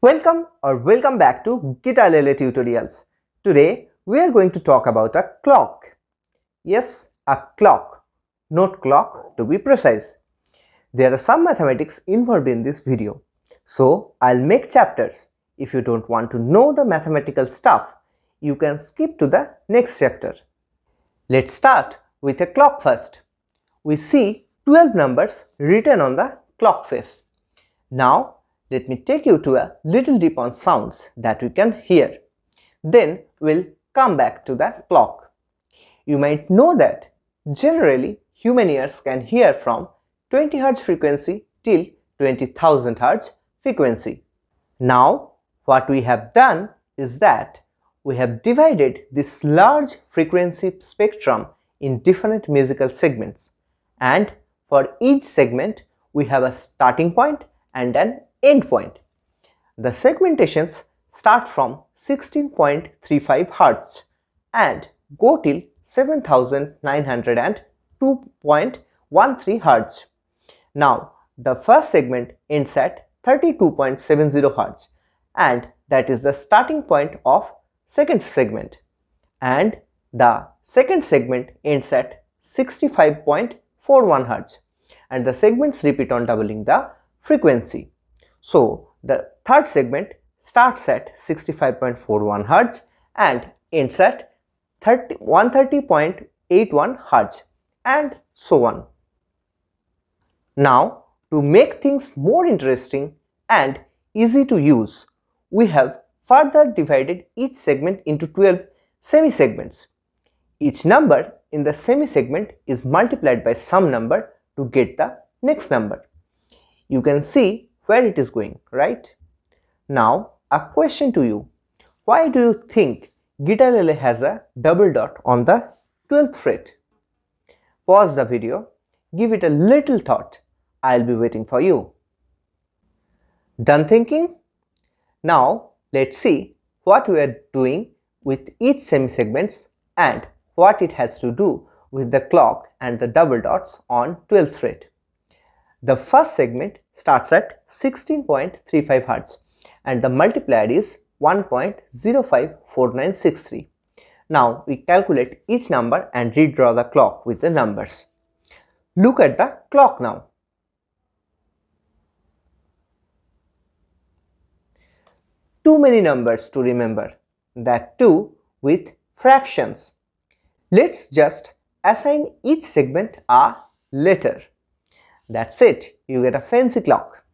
Welcome back to Guitalele Tutorials. Today we are going to talk about a clock. Yes, a clock, not clock to be precise. There are some mathematics involved in this video, so I'll make chapters. If you don't want to know the mathematical stuff, you can skip to the next chapter. Let's start with a clock first. We see 12 numbers written on the clock face. Now let me take you to a little deep on sounds that we can hear. Then we'll come back to the clock. You might know that generally human ears can hear from 20 Hz frequency till 20,000 Hz frequency. Now what we have done is that we have divided this large frequency spectrum in different musical segments, and for each segment we have a starting point and an end point. The segmentations start from 16.35 Hz and go till 7902.13 Hz. Now the first segment ends at 32.70 Hz, and that is the starting point of second segment, and the second segment ends at 65.41 Hz, and the segments repeat on doubling the frequency. So the third segment starts at 65.41 Hz and ends at 130.81 Hz, and so on. Now to make things more interesting and easy to use, we have further divided each segment into 12 semi-segments. Each number in the semi-segment is multiplied by some number to get the next number. You can see where it is going, right? Now a question to you. Why do you think Guitarlele has a double dot on the 12th fret? Pause the video, give it a little thought. I'll be waiting for you. Done thinking? Now let's see what we are doing with each semi-segments and what it has to do with the clock and the double dots on 12th fret. The first segment starts at 16.35 Hz and the multiplier is 1.054963. Now we calculate each number and redraw the clock with the numbers. Look at the clock now. Too many numbers to remember, that too with fractions. Let's just assign each segment a letter. That's it, you get a fancy clock.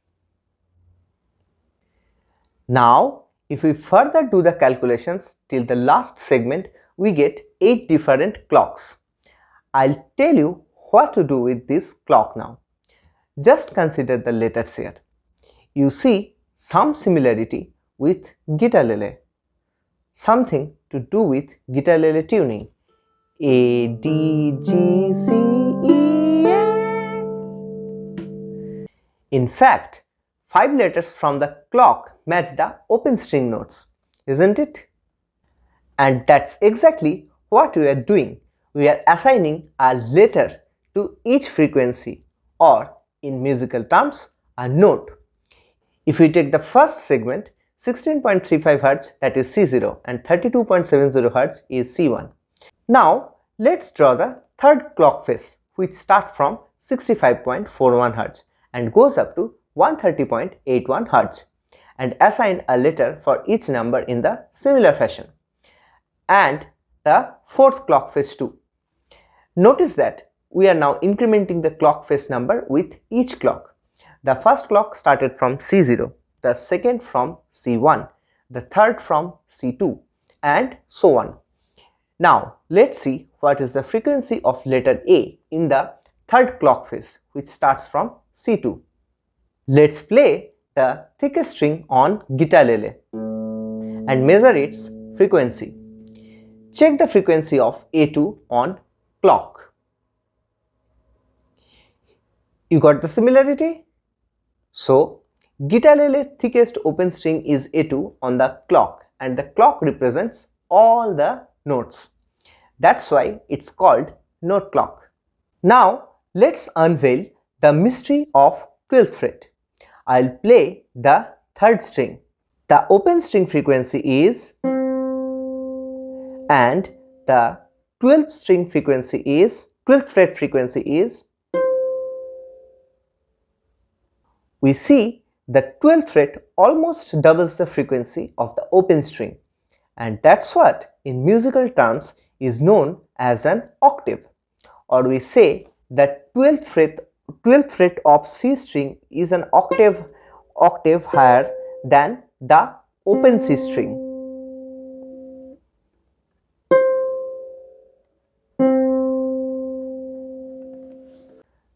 Now if we further do the calculations till the last segment, we get 8 different clocks. I'll tell you what to do with this clock now. Just consider the letters here. You see some similarity with Guitalele, something to do with Guitalele tuning. A, D, G, C, E, A. In fact, 5 letters from the clock match the open string notes, isn't it? And that's exactly what we are doing. We are assigning a letter to each frequency, or in musical terms, a note. If we take the first segment, 16.35 Hz, that is C0, and 32.70 Hz is C1. Now let's draw the third clock face, which starts from 65.41 Hz and goes up to 130.81 Hz, and assign a letter for each number in the similar fashion. And the fourth clock face too. Notice that we are now incrementing the clock face number with each clock. The first clock started from C0, the second from C1, the third from C2, and so on. Now let's see what is the frequency of letter A in the third clock phase, which starts from C2. Let's play the thickest string on Guitalele and measure its frequency. Check the frequency of A2 on clock. You got the similarity? So Guitalele thickest open string is A2 on the clock, and the clock represents all the notes. That's why it's called note clock. Now let's unveil the mystery of 12th fret. I'll play the third string. The open string frequency is, and the 12th fret frequency is. We see the 12th fret almost doubles the frequency of the open string, and that's what in musical terms is known as an octave, or we say that 12th fret of C string is an octave higher than the open C string.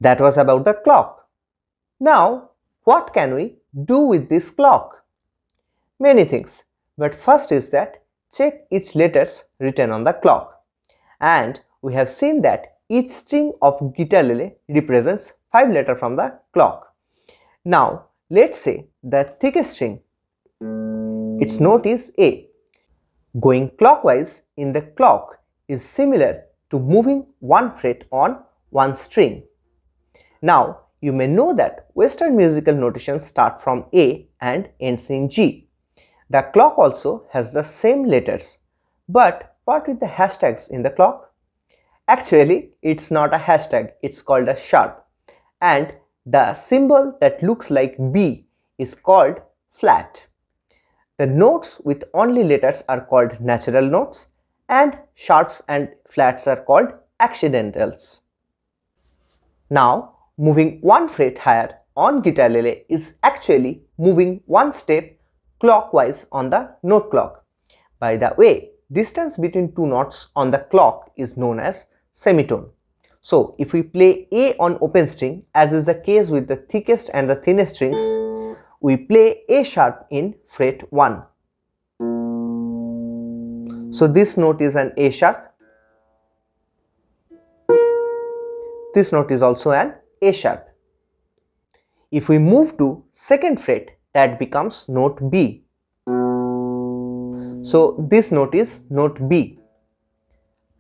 That was about the clock. Now, what can we do with this clock? Many things, but first is that check each letters written on the clock. And we have seen that each string of Guitalele represents 5 letters from the clock. Now, let's say the thickest string, its note is A. Going clockwise in the clock is similar to moving one fret on one string. Now, you may know that Western musical notation starts from A and ends in G. The clock also has the same letters. But what with the hashtags in the clock? Actually, it's not a hashtag, it's called a sharp. And the symbol that looks like B is called flat. The notes with only letters are called natural notes, and sharps and flats are called accidentals. Now, moving one fret higher on Guitarlele is actually moving one step clockwise on the note clock. By the way, distance between two notes on the clock is known as semitone. So, if we play A on open string, as is the case with the thickest and the thinnest strings, we play A sharp in fret 1. So, this note is an A sharp. This note is also an A sharp. If we move to second fret, that becomes note B. So, this note is note B,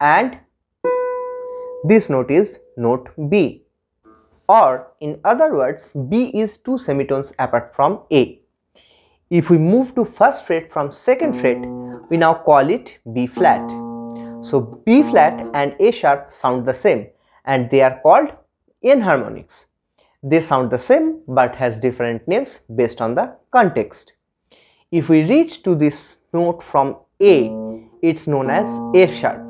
and this note is note B. Or in other words, B is 2 semitones apart from A. If we move to first fret from second fret, we now call it B flat. So, B flat and A sharp sound the same, and they are called enharmonics. They sound the same but has different names based on the context. If we reach to this note from A, it's known as F sharp.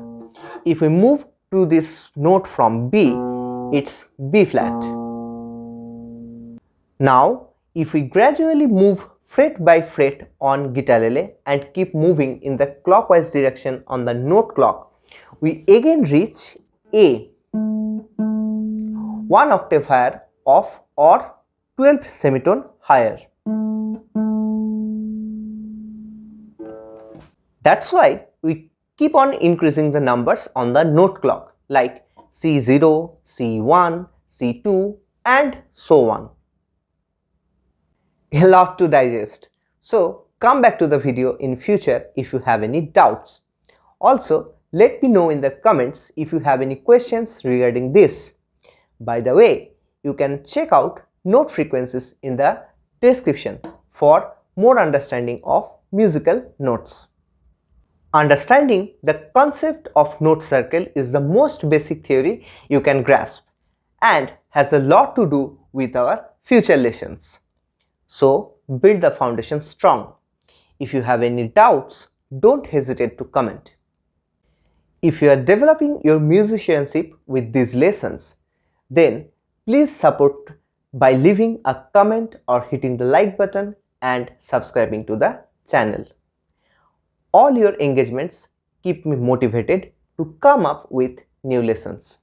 If we move to this note from B, it's B flat. Now, if we gradually move fret by fret on Guitalele and keep moving in the clockwise direction on the note clock, we again reach A, one octave higher of or 12th semitone higher. That's why we keep on increasing the numbers on the note clock like C0, C1, C2 and so on. A lot to digest. So come back to the video in future if you have any doubts. Also, let me know in the comments if you have any questions regarding this. By the way, you can check out note frequencies in the description for more understanding of musical notes. Understanding the concept of note circle is the most basic theory you can grasp and has a lot to do with our future lessons. So, build the foundation strong. If you have any doubts, don't hesitate to comment. If you are developing your musicianship with these lessons, then please support by leaving a comment or hitting the like button and subscribing to the channel. All your engagements keep me motivated to come up with new lessons.